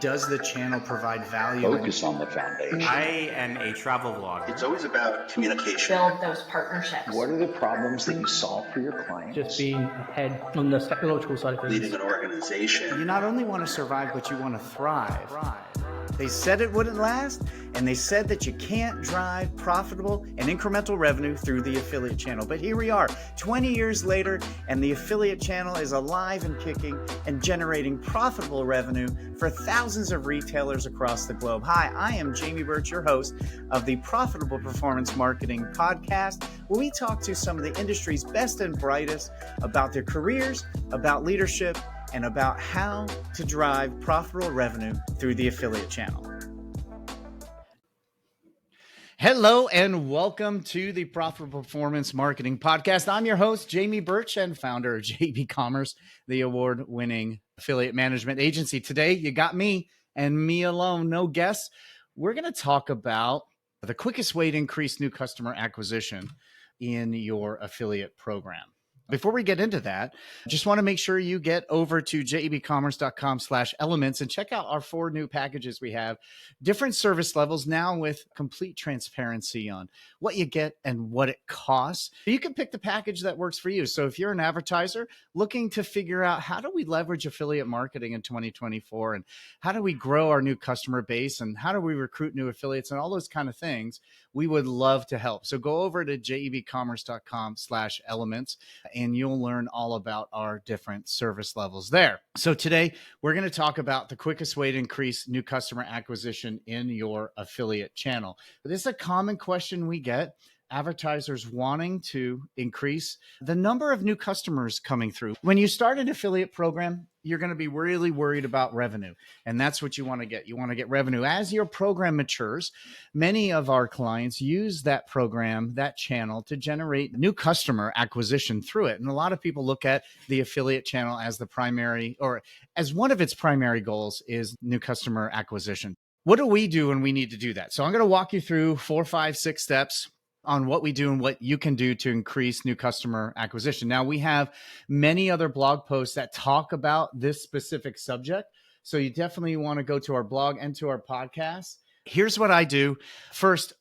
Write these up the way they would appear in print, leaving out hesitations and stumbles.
Does the channel provide value? Focus on the foundation. I am a travel vlogger. It's always about communication. Build those partnerships. What are the problems that you solve for your clients? Just being ahead on the technological side of things. Leading an organization. You not only want to survive, but you want to thrive. They said it wouldn't last, and they said that you can't drive profitable and incremental revenue through the affiliate channel. But here we are, 20 years later, and the affiliate channel is alive and kicking and generating profitable revenue for thousands of retailers across the globe. Hi, I am Jamie Birch, your host of the Profitable Performance Marketing Podcast, where we talk to some of the industry's best and brightest about their careers, about leadership, and about how to drive profitable revenue through the affiliate channel. Hello and welcome to the Profitable Performance Marketing Podcast. I'm your host, Jamie Birch, and founder of JEBCommerce, the award-winning affiliate management agency. Today, you got me and me alone, no guests. We're going to talk about the quickest way to increase new customer acquisition in your affiliate program. Before we get into that, just want to make sure you get over to JEBCommerce.com/elements and check out our 4 new packages we have. Different service levels now with complete transparency on what you get and what it costs. You can pick the package that works for you. So if you're an advertiser looking to figure out how do we leverage affiliate marketing in 2024 and how do we grow our new customer base and how do we recruit new affiliates and all those kind of things, we would love to help. So go over to JEBCommerce.com/elements and you'll learn all about our different service levels there. So today we're going to talk about the quickest way to increase new customer acquisition in your affiliate channel. This is a common question we get. Advertisers wanting to increase the number of new customers coming through. When you start an affiliate program, you're going to be really worried about revenue. And that's what you want to get. You want to get revenue. As your program matures, many of our clients use that program, that channel, to generate new customer acquisition through it. And a lot of people look at the affiliate channel as the primary, or as one of its primary goals is new customer acquisition. What do we do when we need to do that? So I'm going to walk you through 4, 5, 6 steps on what we do and what you can do to increase new customer acquisition. Now, we have many other blog posts that talk about this specific subject. So you definitely want to go to our blog and to our podcast. Here's what I do. First,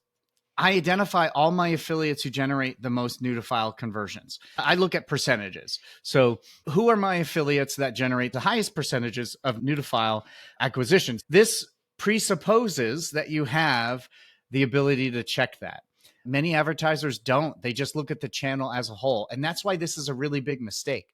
I identify all my affiliates who generate the most new to file conversions. I look at percentages. So who are my affiliates that generate the highest percentages of new to file acquisitions? This presupposes that you have the ability to check that. Many advertisers don't. They just look at the channel as a whole. And that's why this is a really big mistake.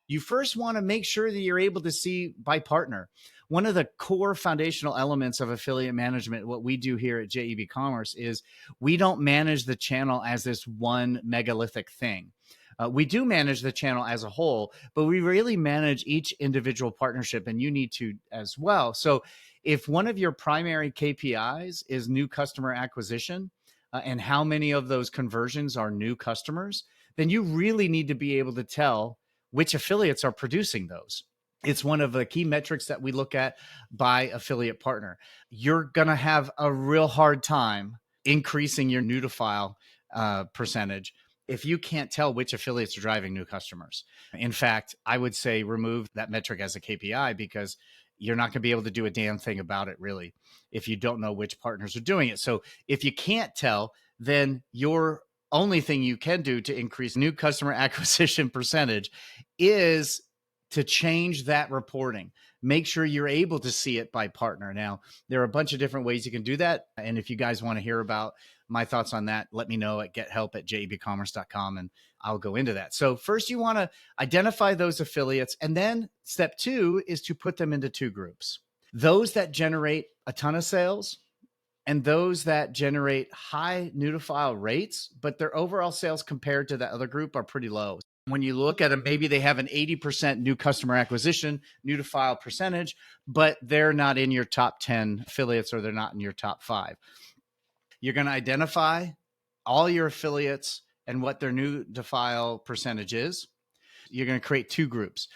You first want to make sure that you're able to see by partner. One of the core foundational elements of affiliate management, what we do here at JEBCommerce, is we don't manage the channel as this one megalithic thing. We do manage the channel as a whole, but we really manage each individual partnership, and you need to as well. So if one of your primary KPIs is new customer acquisition, and how many of those conversions are new customers, then you really need to be able to tell which affiliates are producing those. It's one of the key metrics that we look at by affiliate partner. You're going to have a real hard time increasing your new to file percentage if you can't tell which affiliates are driving new customers. In fact, I would say remove that metric as a KPI because you're not going to be able to do a damn thing about it, really, if you don't know which partners are doing it. So if you can't tell, then your only thing you can do to increase new customer acquisition percentage is to change that reporting. Make sure you're able to see it by partner. Now, there are a bunch of different ways you can do that. And if you guys want to hear about my thoughts on that, let me know at gethelp@jebcommerce.com and I'll go into that. So first you want to identify those affiliates. And then step 2 is to put them into 2 groups. Those that generate a ton of sales and those that generate high new to file rates, but their overall sales compared to that other group are pretty low. When you look at them, maybe they have an 80% new customer acquisition, new to file percentage, but they're not in your top 10 affiliates or they're not in your top 5. You're going to identify all your affiliates and what their new to file percentage is. You're going to create 2 groups,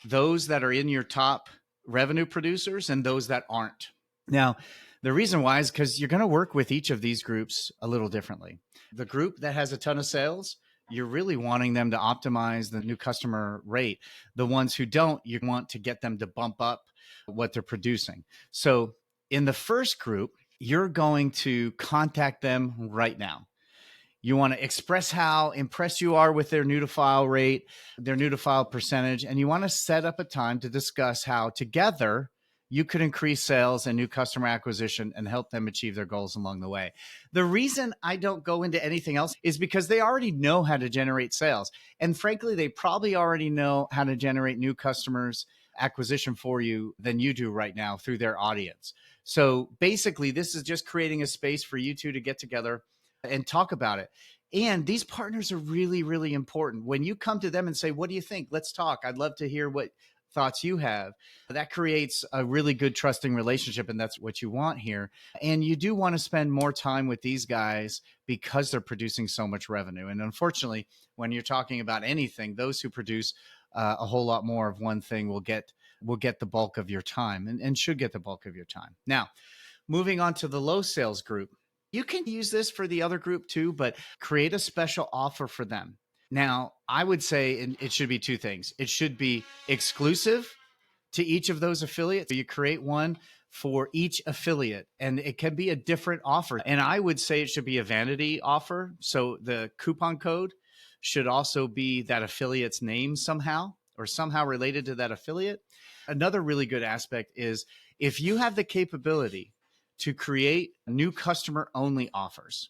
those that are in your top revenue producers and those that aren't. Now, the reason why is because you're going to work with each of these groups a little differently. The group that has a ton of sales, you're really wanting them to optimize the new customer rate. The ones who don't, you want to get them to bump up what they're producing. So in the first group, you're going to contact them right now. You want to express how impressed you are with their new to file rate, their new to file percentage, and you want to set up a time to discuss how together you could increase sales and new customer acquisition and help them achieve their goals along the way. The reason I don't go into anything else is because they already know how to generate sales. And frankly, they probably already know how to generate new customers acquisition for you than you do right now through their audience. So basically, this is just creating a space for you two to get together and talk about it. And these partners are really, really important. When you come to them and say, what do you think? Let's talk. I'd love to hear what thoughts you have. That creates a really good trusting relationship. And that's what you want here. And you do want to spend more time with these guys because they're producing so much revenue. And unfortunately, when you're talking about anything, those who produce a whole lot more of one thing will get the bulk of your time and should get the bulk of your time. Now, moving on to the low sales group. You can use this for the other group too, but create a special offer for them. Now, I would say it should be two things. It should be exclusive to each of those affiliates. You create one for each affiliate, and it can be a different offer. And I would say it should be a vanity offer. So the coupon code should also be that affiliate's name somehow or somehow related to that affiliate. Another really good aspect is if you have the capability to create new customer only offers.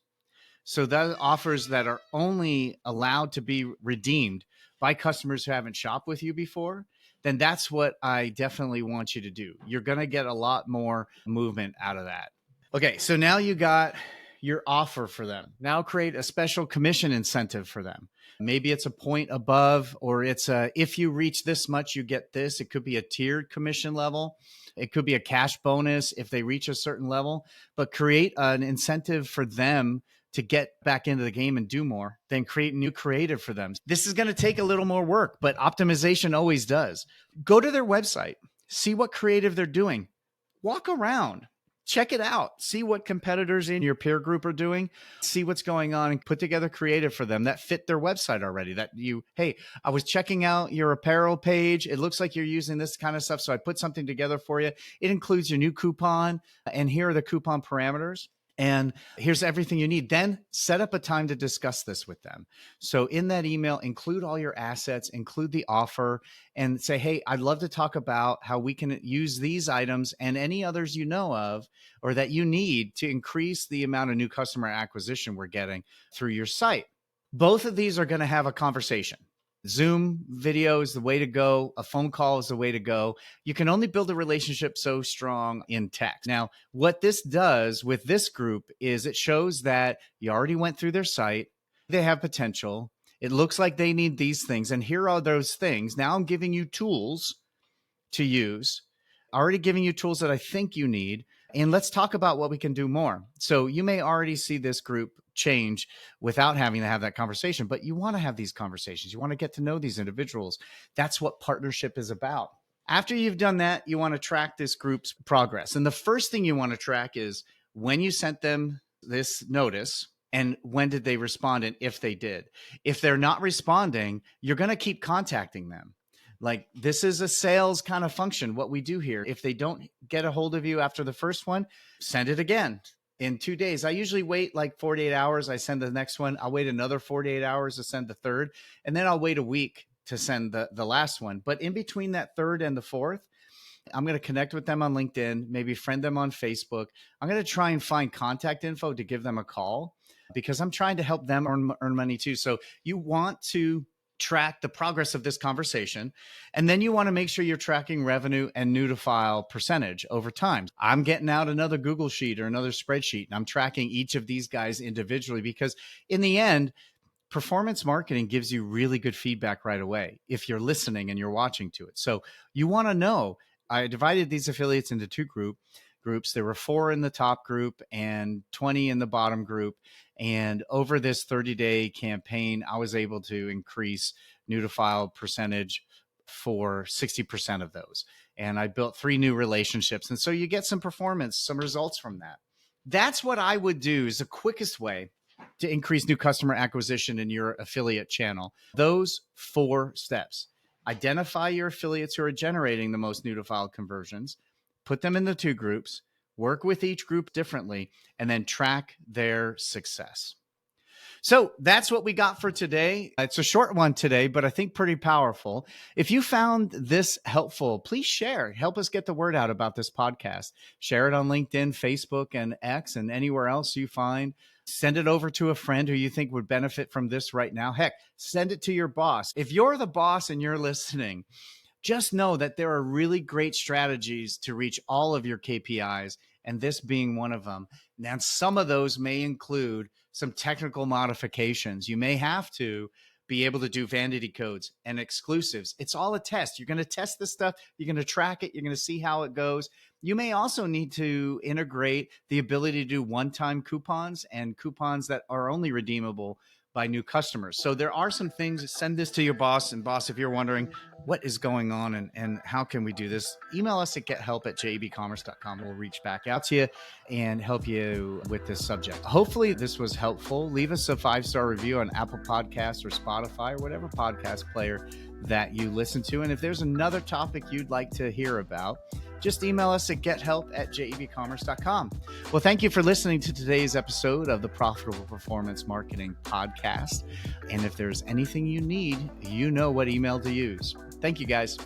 So that offers that are only allowed to be redeemed by customers who haven't shopped with you before, then that's what I definitely want you to do. You're going to get a lot more movement out of that. Okay, so now you got your offer for them. Now create a special commission incentive for them. Maybe it's a point above, or it's if you reach this much, you get this. It could be a tiered commission level. It could be a cash bonus if they reach a certain level, but create an incentive for them to get back into the game and do more, then create new creative for them. This is going to take a little more work, but optimization always does. Go to their website, see what creative they're doing, walk around, check it out, see what competitors in your peer group are doing, see what's going on, and put together creative for them that fit their website already. That hey, I was checking out your apparel page. It looks like you're using this kind of stuff. So I put something together for you. It includes your new coupon, and here are the coupon parameters. And here's everything you need. Then set up a time to discuss this with them. So in that email, include all your assets, include the offer, and say, hey, I'd love to talk about how we can use these items and any others you know of or that you need to increase the amount of new customer acquisition we're getting through your site. Both of these are going to have a conversation. Zoom video is the way to go. A phone call is the way to go. You can only build a relationship so strong in text. Now, what this does with this group is it shows that you already went through their site. They have potential. It looks like they need these things. And here are those things. Now I'm giving you tools to use, already giving you tools that I think you need. And let's talk about what we can do more. So you may already see this group change without having to have that conversation, but you want to have these conversations. You want to get to know these individuals. That's what partnership is about. After you've done that, you want to track this group's progress. And the first thing you want to track is when you sent them this notice and when did they respond and if they did. If they're not responding, you're going to keep contacting them. Like this is a sales kind of function, what we do here. If they don't get a hold of you after the first one, send it again. In 2 days, I usually wait like 48 hours. I send the next one. I'll wait another 48 hours to send the third. And then I'll wait a week to send the last one. But in between that third and the fourth, I'm going to connect with them on LinkedIn, maybe friend them on Facebook. I'm going to try and find contact info to give them a call because I'm trying to help them earn money too. So you want to track the progress of this conversation. And then you want to make sure you're tracking revenue and new to file percentage over time. I'm getting out another Google sheet or another spreadsheet, and I'm tracking each of these guys individually because in the end, performance marketing gives you really good feedback right away if you're listening and you're watching to it. So you want to know, I divided these affiliates into two groups. There were 4 in the top group and 20 in the bottom group. And over this 30-day campaign, I was able to increase new to file percentage for 60% of those. And I built 3 new relationships. And so you get some performance, some results from that. That's what I would do is the quickest way to increase new customer acquisition in your affiliate channel. Those 4 steps: identify your affiliates who are generating the most new to file conversions, put them into 2 groups, work with each group differently, and then track their success. So that's what we got for today. It's a short one today, but I think pretty powerful. If you found this helpful, please share. Help us get the word out about this podcast. Share it on LinkedIn, Facebook, and X, and anywhere else you find. Send it over to a friend who you think would benefit from this right now. Heck, send it to your boss. If you're the boss and you're listening, just know that there are really great strategies to reach all of your KPIs, and this being one of them. Now, some of those may include some technical modifications. You may have to be able to do vanity codes and exclusives. It's all a test. You're going to test this stuff. You're going to track it. You're going to see how it goes. You may also need to integrate the ability to do one-time coupons and coupons that are only redeemable by new customers. So there are some things. Send this to your boss. And boss, if you're wondering what is going on and how can we do this, email us at gethelp@JEBCommerce.com. We'll reach back out to you and help you with this subject. Hopefully this was helpful. Leave us a 5-star review on Apple Podcasts or Spotify or whatever podcast player that you listen to. And if there's another topic you'd like to hear about, just email us at gethelp@JEBCommerce.com. Well, thank you for listening to today's episode of the Profitable Performance Marketing Podcast. And if there's anything you need, you know what email to use. Thank you, guys.